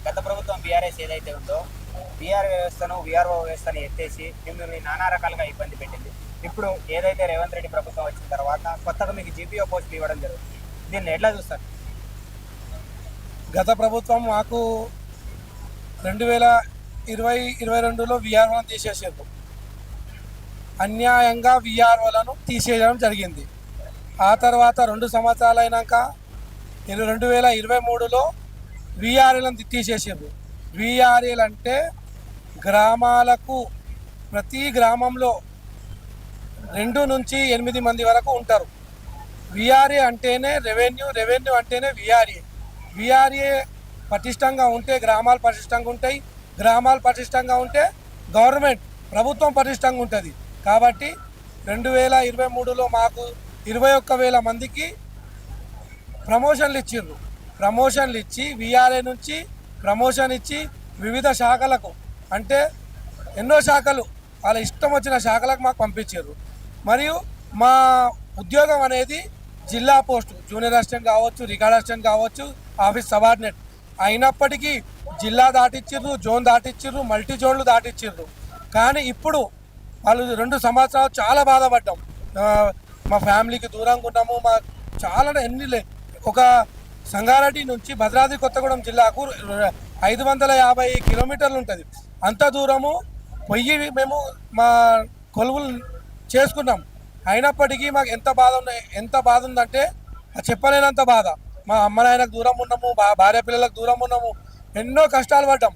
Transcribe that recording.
గత ప్రభుత్వం బీఆర్ఎస్ ఏదైతే ఉందో బీఆర్ వ్యవస్థను వీఆర్ఓ వ్యవస్థను ఎత్తేసి మిమ్మల్ని నానా రకాలుగా ఇబ్బంది పెట్టింది. ఇప్పుడు ఏదైతే రేవంత్ రెడ్డి ప్రభుత్వం వచ్చిన తర్వాత కొత్తగా మీకు జీపీఓ పోస్టులు ఇవ్వడం జరుగుతుంది. దీన్ని ఎట్లా చూస్తారు? గత ప్రభుత్వం మాకు 2022లో విఆర్ఓలను తీసేసారు. అన్యాయంగా విఆర్ఓలను తీసేయడం జరిగింది. ఆ తర్వాత 2 సంవత్సరాలు అయినాక 2023లో విఆర్ఏలను తీసేసారు. విఆర్ఏలు అంటే గ్రామాలకు ప్రతి గ్రామంలో 2 నుంచి 8 మంది వరకు ఉంటారు. విఆర్ఏ అంటేనే రెవెన్యూ, రెవెన్యూ అంటేనే విఆర్ఏ. విఆర్ఏ పటిష్టంగా ఉంటే గ్రామాలు పటిష్టంగా ఉంటాయి, గ్రామాలు పటిష్టంగా ఉంటే గవర్నమెంట్ ప్రభుత్వం పటిష్టంగా ఉంటుంది. కాబట్టి 2023లో మాకు 21,000 మందికి ప్రమోషన్లు ఇచ్చిర్రు. ప్రమోషన్లు ఇచ్చి విఆర్ఏ నుంచి ప్రమోషన్ ఇచ్చి వివిధ శాఖలకు, అంటే ఎన్నో శాఖలు వాళ్ళ ఇష్టం వచ్చిన శాఖలకు మాకు పంపించారు. మరియు మా ఉద్యోగం అనేది జిల్లా పోస్టు, జూనియర్ అసిస్టెంట్ కావచ్చు, రికార్డ్ అసిస్టెంట్ కావచ్చు, ఆఫీస్ సబార్డినేట్ అయినప్పటికీ జిల్లా దాటిచ్చిర్రు, జోన్ దాటిచ్చిర్రు, మల్టీ జోన్లు దాటిచ్చిర్రు. కానీ ఇప్పుడు వాళ్ళు 2 సంవత్సరాలు చాలా బాధపడ్డాం. మా ఫ్యామిలీకి దూరంగా ఉన్నాము. మా చాలా ఒక సంగారెడ్డి నుంచి భద్రాద్రి కొత్తగూడెం జిల్లాకు 550 కిలోమీటర్లు ఉంటుంది. అంత దూరము పొయ్యి మేము మా కొలువులు చేసుకున్నాం. అయినప్పటికీ మాకు ఎంత బాధ ఉందంటే చెప్పలేనంత బాధ. మా అమ్మ నాయనకు దూరం ఉన్నాము, భార్య పిల్లలకు దూరం ఉన్నాము, ఎన్నో కష్టాలు పడ్డాం.